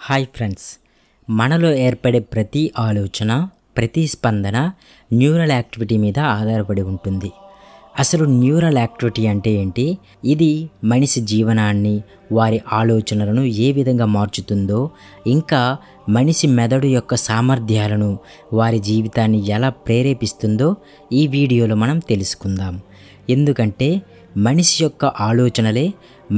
Hi friends, మనలో ఏర్పడే ప్రతి ఆలోచన, ప్రతి స్పందన న్యూరల్ యాక్టివిటీ మీద ఆధారపడి ఉంటుంది. అసలు న్యూరల్ యాక్టివిటీ అంటే ఏంటి? ఇది మనిషి జీవనాన్ని, వారి ఆలోచనలను ఏ విధంగా మార్చుతుందో, ఇంకా మనిషి మెదడు యొక్క సామర్థ్యాలను, వారి జీవితాన్ని ఎలా ప్రేరేపిస్తుందో ఈ వీడియోలో మనం తెలుసుకుందాం. ఎందుకంటే మనిషి యొక్క ఆలోచనలే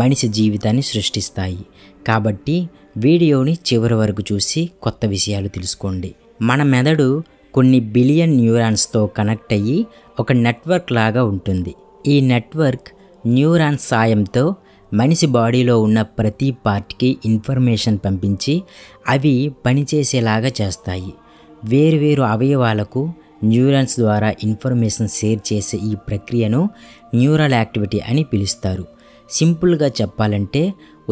మనిషి జీవితాన్ని సృష్టిస్తాయి. కాబట్టి వీడియోని చివరి వరకు చూసి కొత్త విషయాలు తెలుసుకోండి. మన మెదడు కొన్ని బిలియన్ న్యూరాన్స్తో కనెక్ట్ అయ్యి ఒక నెట్వర్క్ లాగా ఉంటుంది. ఈ నెట్వర్క్ న్యూరాన్స్ సాయంతో మనిషి బాడీలో ఉన్న ప్రతి పార్ట్కి ఇన్ఫర్మేషన్ పంపించి అవి పనిచేసేలాగా చేస్తాయి. వేరువేరు అవయవాలకు న్యూరాన్స్ ద్వారా ఇన్ఫర్మేషన్ షేర్ చేసే ఈ ప్రక్రియను న్యూరల్ యాక్టివిటీ అని పిలుస్తారు. సింపుల్గా చెప్పాలంటే,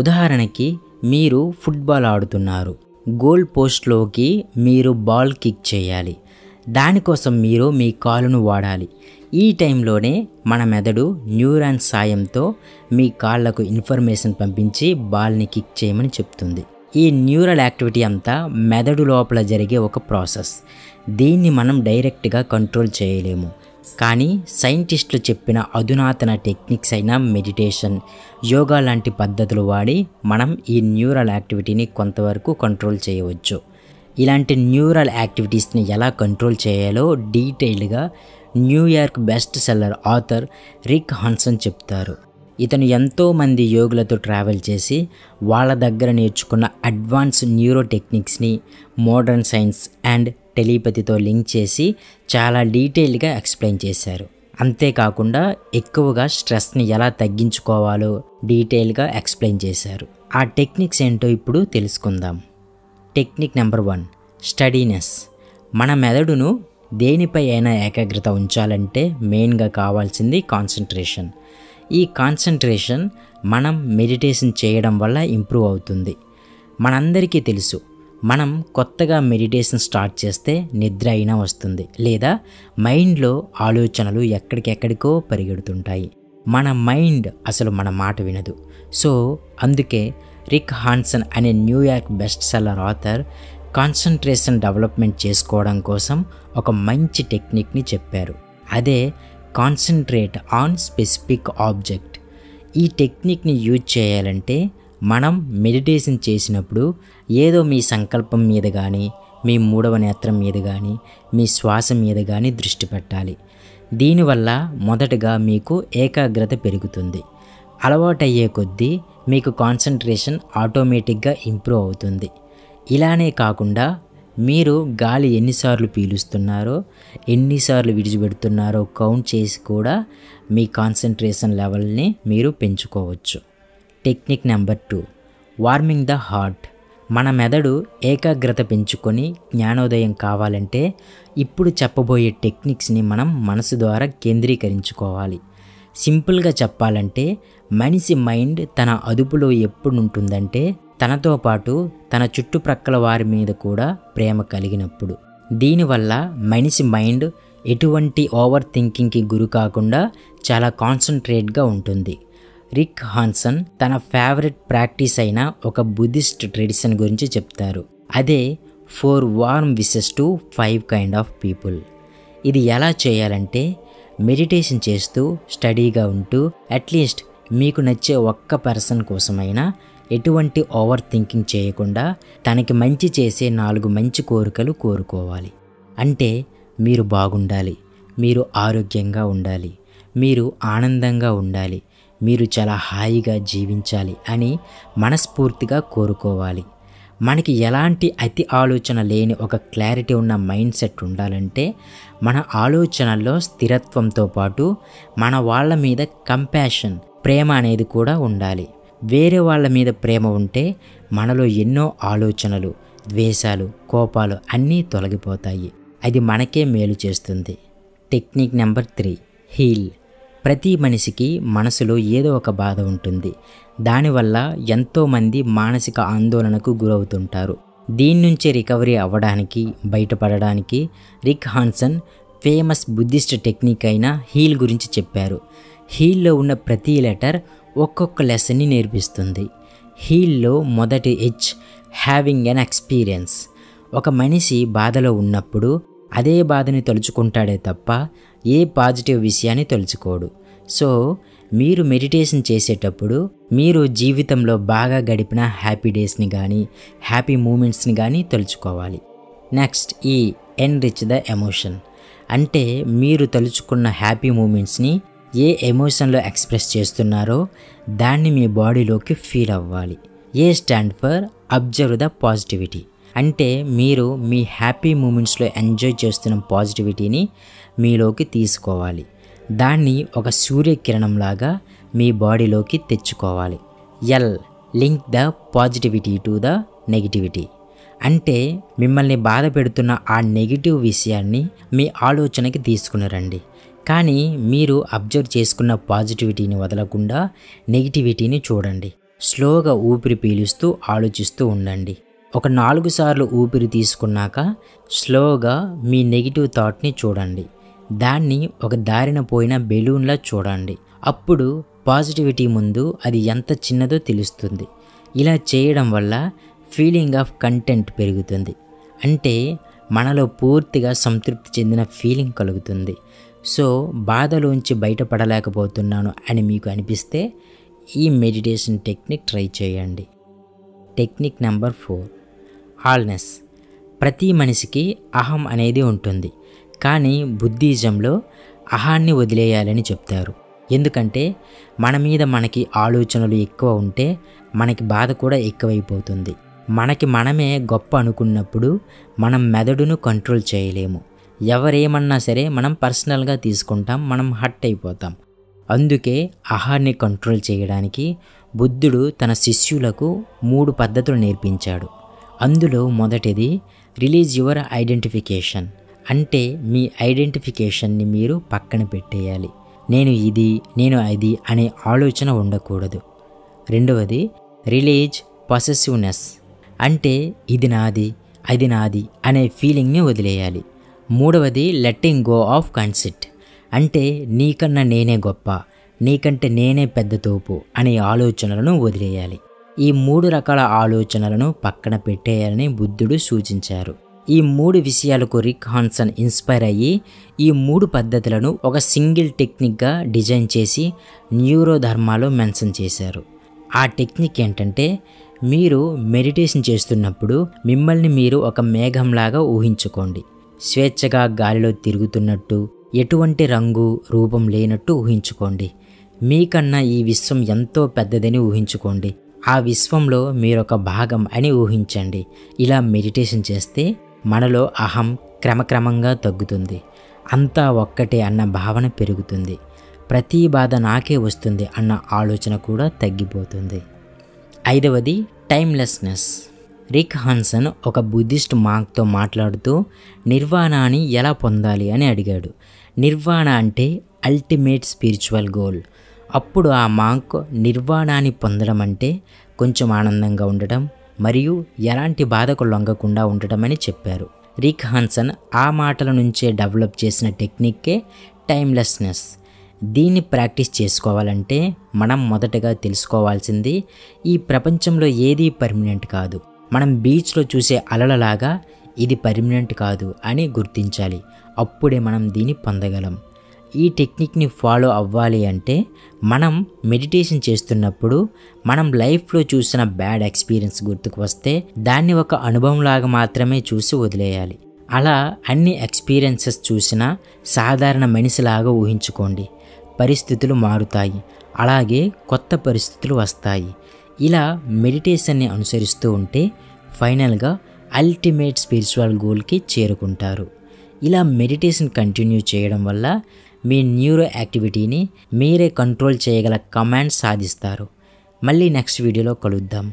ఉదాహరణకి మీరు ఫుట్బాల్ ఆడుతున్నారు. గోల్ పోస్ట్లోకి మీరు బాల్ కిక్ చేయాలి. దానికోసం మీరు మీ కాలును వాడాలి. ఈ టైంలోనే మన మెదడు న్యూరాన్స్ సాయంతో మీ కాళ్ళకు ఇన్ఫర్మేషన్ పంపించి బాల్ని కిక్ చేయమని చెప్తుంది. ఈ న్యూరల్ యాక్టివిటీ అంతా మెదడు లోపల జరిగే ఒక ప్రాసెస్. దీన్ని మనం డైరెక్ట్గా కంట్రోల్ చేయలేము. కానీ సైంటిస్టులు చెప్పిన అధునాతన టెక్నిక్స్ అయిన మెడిటేషన్, యోగా లాంటి పద్ధతులు వాడి మనం ఈ న్యూరల్ యాక్టివిటీని కొంతవరకు కంట్రోల్ చేయవచ్చు. ఇలాంటి న్యూరల్ యాక్టివిటీస్ని ఎలా కంట్రోల్ చేయాలో డీటెయిల్డ్గా New York best seller author Rick Hanson చెప్తారు. ఇతను ఎంతోమంది యోగులతో ట్రావెల్ చేసి వాళ్ళ దగ్గర నేర్చుకున్న అడ్వాన్స్ న్యూరో టెక్నిక్స్ని మోడర్న్ సైన్స్ అండ్ టెలిపతితో లింక్ చేసి చాలా డీటెయిల్డ్గా ఎక్స్ప్లెయిన్ చేశారు. అంతేకాకుండా ఎక్కువగా స్ట్రెస్ని ఎలా తగ్గించుకోవాలో డీటెయిల్గా ఎక్స్ప్లెయిన్ చేశారు. ఆ టెక్నిక్స్ ఏంటో ఇప్పుడు తెలుసుకుందాం. Technique number 1, steadiness. మన మెదడును దేనిపై అయినా ఏకాగ్రత ఉంచాలంటే మెయిన్గా కావాల్సింది కాన్సన్ట్రేషన్. ఈ కాన్సన్ట్రేషన్ మనం మెడిటేషన్ చేయడం వల్ల ఇంప్రూవ్ అవుతుంది. మనందరికీ తెలుసు, మనం కొత్తగా మెడిటేషన్ స్టార్ట్ చేస్తే నిద్ర అయినా వస్తుంది, లేదా మైండ్లో ఆలోచనలు ఎక్కడికెక్కడికో పరిగెడుతుంటాయి. మన మైండ్ అసలు మన మాట వినదు. సో అందుకే రిక్ హాన్సన్ అనే New York best seller author concentration development చేసుకోవడం కోసం ఒక మంచి టెక్నిక్ని చెప్పారు. అదే కాన్సన్ట్రేట్ ఆన్ స్పెసిఫిక్ ఆబ్జెక్ట్. ఈ టెక్నిక్ని యూజ్ చేయాలంటే మనం మెడిటేషన్ చేసినప్పుడు ఏదో మీ సంకల్పం మీద కానీ, మీ మూడవ నేత్రం మీద కానీ, మీ శ్వాస మీద కానీ దృష్టి పెట్టాలి. దీనివల్ల మొదటగా మీకు ఏకాగ్రత పెరుగుతుంది. అలవాటయ్యే కొద్దీ మీకు కాన్సన్ట్రేషన్ ఆటోమేటిక్గా ఇంప్రూవ్ అవుతుంది. ఇలానే కాకుండా మీరు గాలి ఎన్నిసార్లు పీలుస్తున్నారో, ఎన్నిసార్లు విడిచిపెడుతున్నారో కౌంట్ చేసి కూడా మీ కాన్సన్ట్రేషన్ లెవెల్ని మీరు పెంచుకోవచ్చు. Technique number 2, warming the heart. మన మెదడు ఏకాగ్రత పెంచుకొని జ్ఞానోదయం కావాలంటే ఇప్పుడు చెప్పబోయే టెక్నిక్స్ని మనం మనసు ద్వారా కేంద్రీకరించుకోవాలి. సింపుల్గా చెప్పాలంటే మనిషి మైండ్ తన అదుపులో ఎప్పుడు ఉంటుందంటే తనతో పాటు తన చుట్టుప్రక్కల వారి మీద కూడా ప్రేమ కలిగినప్పుడు. దీనివల్ల మనిషి మైండ్ ఎటువంటి ఓవర్ థింకింగ్కి గురి కాకుండా చాలా కాన్సన్ట్రేట్గా ఉంటుంది. రిక్ హాన్సన్ తన ఫేవరెట్ ప్రాక్టీస్ అయిన ఒక బుద్ధిస్ట్ ట్రెడిషన్ గురించి చెప్తారు. అదే 4 warm wishes to 5 kind of people. ఇది ఎలా చేయాలంటే, మెడిటేషన్ చేస్తూ స్టడీగా ఉంటూ అట్లీస్ట్ మీకు నచ్చే ఒక్క పర్సన్ కోసమైనా ఎటువంటి ఓవర్ థింకింగ్ చేయకుండా తనకి మంచి చేసే 4 మంచి కోరికలు కోరుకోవాలి. అంటే మీరు బాగుండాలి, మీరు ఆరోగ్యంగా ఉండాలి, మీరు ఆనందంగా ఉండాలి, మీరు చాలా హాయిగా జీవించాలి అని మనస్ఫూర్తిగా కోరుకోవాలి. మనకి ఎలాంటి అతి ఆలోచన లేని ఒక క్లారిటీ ఉన్న మైండ్ సెట్ ఉండాలంటే మన ఆలోచనల్లో స్థిరత్వంతో పాటు మన వాళ్ళ మీద కంపాషన్, ప్రేమ అనేది కూడా ఉండాలి. వేరే వాళ్ళ మీద ప్రేమ ఉంటే మనలో ఎన్నో ఆలోచనలు, ద్వేషాలు, కోపాలు అన్నీ తొలగిపోతాయి. అది మనకే మేలు చేస్తుంది. Technique number 3, heal. ప్రతి మనిషికి మనసులో ఏదో ఒక బాధ ఉంటుంది. దానివల్ల ఎంతోమంది మానసిక ఆందోళనకు గురవుతుంటారు. దీని నుంచి రికవరీ అవ్వడానికి, బయటపడడానికి రిక్ హాన్సన్ ఫేమస్ బుద్ధిస్ట్ టెక్నిక్ అయిన హీల్ గురించి చెప్పారు. హీల్లో ఉన్న ప్రతి లెటర్ ఒక్కొక్క లెసన్ని నేర్పిస్తుంది. హీల్లో మొదటి హెచ్ హ్యావింగ్ ఎన్ ఎక్స్పీరియన్స్. ఒక మనిషి బాధలో ఉన్నప్పుడు అదే బాధని తలుచుకుంటాడే తప్ప ఏ పాజిటివ్ విషయాన్ని తలుచుకోడు. సో మీరు మెడిటేషన్ చేసేటప్పుడు మీరు జీవితంలో బాగా గడిపిన హ్యాపీ డేస్ని కానీ హ్యాపీ మూమెంట్స్ని కానీ తలుచుకోవాలి. నెక్స్ట్ ఈ ఎన్రిచ్ ద ఎమోషన్ అంటే మీరు తలుచుకున్న హ్యాపీ మూమెంట్స్ని ఏ ఎమోషన్లో ఎక్స్ప్రెస్ చేస్తున్నారో దాన్ని మీ బాడీలోకి ఫీల్ అవ్వాలి. A stand for observe the positivity అంటే మీరు మీ హ్యాపీ మూమెంట్స్లో ఎంజాయ్ చేస్తున్న పాజిటివిటీని మీలోకి తీసుకోవాలి. దాన్ని ఒక సూర్యకిరణంలాగా మీ బాడీలోకి తెచ్చుకోవాలి. L link the positivity to the negativity అంటే మిమ్మల్ని బాధ పెడుతున్న ఆ నెగిటివ్ విషయాన్ని మీ ఆలోచనకి తీసుకుని రండి. కానీ మీరు అబ్జర్వ్ చేసుకున్న పాజిటివిటీని వదలకుండా నెగిటివిటీని చూడండి. స్లోగా ఊపిరి పీలుస్తూ ఆలోచిస్తూ ఉండండి. ఒక 4 సార్లు ఊపిరి తీసుకున్నాక స్లోగా మీ నెగిటివ్ థాట్ని చూడండి. దాన్ని ఒక దారిన పోయిన బెలూన్లా చూడండి. అప్పుడు పాజిటివిటీ ముందు అది ఎంత చిన్నదో తెలుస్తుంది. ఇలా చేయడం వల్ల ఫీలింగ్ ఆఫ్ కంటెంట్ పెరుగుతుంది. అంటే మనలో పూర్తిగా సంతృప్తి చెందిన ఫీలింగ్ కలుగుతుంది. సో బాధలోంచి బయటపడలేకపోతున్నాను అని మీకు అనిపిస్తే ఈ మెడిటేషన్ టెక్నిక్ ట్రై చేయండి. Technique number 4 ఆల్నెస్. ప్రతి మనిషికి అహం అనేది ఉంటుంది. కానీ బుద్ధిజంలో అహాన్ని వదిలేయాలని చెప్తారు. ఎందుకంటే మన మీద మనకి ఆలోచనలు ఎక్కువ ఉంటే మనకి బాధ కూడా ఎక్కువైపోతుంది. మనకి మనమే గొప్ప అనుకున్నప్పుడు మనం మెదడును కంట్రోల్ చేయలేము. ఎవరేమన్నా సరే మనం పర్సనల్గా తీసుకుంటాం, మనం హర్ట్ అయిపోతాం. అందుకే అహాన్ని కంట్రోల్ చేయడానికి బుద్ధుడు తన శిష్యులకు 3 పద్ధతులు నేర్పించాడు. అందులో మొదటిది రిలీజ్ యువర్ ఐడెంటిఫికేషన్ అంటే మీ ఐడెంటిఫికేషన్ని మీరు పక్కన పెట్టేయాలి. నేను ఇది, నేను అది అనే ఆలోచన ఉండకూడదు. రెండవది రిలీజ్ పొసెసివ్నెస్ అంటే ఇది నాది, అది నాది అనే ఫీలింగ్ని వదిలేయాలి. మూడవది లెట్టింగ్ గో ఆఫ్ కన్సెప్ట్ అంటే నీకన్నా నేనే గొప్ప, నీకంటే నేనే పెద్ద తోపు అనే ఆలోచనలను వదిలేయాలి. ఈ 3 రకాల ఆలోచనలను పక్కన పెట్టేయాలని బుద్ధుడు సూచించారు. ఈ 3 విషయాలకు రిక్ హాన్సన్ ఇన్స్పైర్ అయ్యి ఈ 3 పద్ధతులను ఒక సింగిల్ టెక్నిక్గా డిజైన్ చేసి న్యూరో ధర్మాలో మెన్షన్ చేశారు. ఆ టెక్నిక్ ఏంటంటే మీరు మెడిటేషన్ చేస్తున్నప్పుడు మిమ్మల్ని మీరు ఒక మేఘంలాగా ఊహించుకోండి. స్వేచ్ఛగా గాలిలో తిరుగుతున్నట్టు, ఎటువంటి రంగు రూపం లేనట్టు ఊహించుకోండి. మీకన్నా ఈ విశ్వం ఎంతో పెద్దదని ఊహించుకోండి. ఆ విశ్వంలో మీరొక భాగం అని ఊహించండి. ఇలా మెడిటేషన్ చేస్తే మనలో అహం క్రమక్రమంగా తగ్గుతుంది. అంతా ఒక్కటే అన్న భావన పెరుగుతుంది. ప్రతి బాధ నాకే వస్తుంది అన్న ఆలోచన కూడా తగ్గిపోతుంది. 5వది టైమ్లెస్నెస్. రిక్ హాన్సన్ ఒక బుద్ధిస్ట్ మాంక్తో మాట్లాడుతూ నిర్వాణాన్ని ఎలా పొందాలి అని అడిగాడు. నిర్వాణ అంటే అల్టిమేట్ స్పిరిచువల్ గోల్. అప్పుడు ఆ మాంక్ నిర్వాణాన్ని పొందడం అంటే కొంచెం ఆనందంగా ఉండటం మరియు ఎలాంటి బాధకు లొంగకుండా ఉండటం అని చెప్పారు. రిక్ హాన్సన్ ఆ మాటల నుంచే డెవలప్ చేసిన టెక్నిక్కే టైమ్లెస్నెస్. దీన్ని ప్రాక్టీస్ చేసుకోవాలంటే మనం మొదటగా తెలుసుకోవాల్సింది ఈ ప్రపంచంలో ఏదీ పర్మనెంట్ కాదు. మనం బీచ్లో చూసే అలలలాగా ఇది పర్మనెంట్ కాదు అని గుర్తించాలి. అప్పుడే మనం దీన్ని పొందగలం. ఈ టెక్నిక్ని ఫాలో అవ్వాలి అంటే మనం మెడిటేషన్ చేస్తున్నప్పుడు మనం లైఫ్లో చూసిన బ్యాడ్ ఎక్స్పీరియన్స్ గుర్తుకు వస్తే దాన్ని ఒక అనుభవంలాగా మాత్రమే చూసి వదిలేయాలి. అలా అన్ని ఎక్స్పీరియన్సెస్ చూసినా సాధారణ మనిషిలాగా ఊహించుకోండి. పరిస్థితులు మారుతాయి, అలాగే కొత్త పరిస్థితులు వస్తాయి. ఇలా మెడిటేషన్ని అనుసరిస్తూ ఉంటే ఫైనల్గా అల్టిమేట్ స్పిరిచువల్ గోల్కి చేరుకుంటారు. ఇలా మెడిటేషన్ కంటిన్యూ చేయడం వల్ల మీ న్యూరో యాక్టివిటీని మీరే కంట్రోల్ చేయగల కమాండ్ సాధిస్తారు. మళ్ళీ నెక్స్ట్ వీడియోలో కలుద్దాం.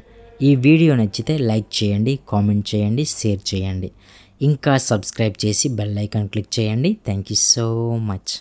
ఈ వీడియో నచ్చితే లైక్ చేయండి, కామెంట్ చేయండి, షేర్ చేయండి. ఇంకా సబ్స్క్రైబ్ చేసి బెల్ ఐకాన్ క్లిక్ చేయండి. Thank you so much.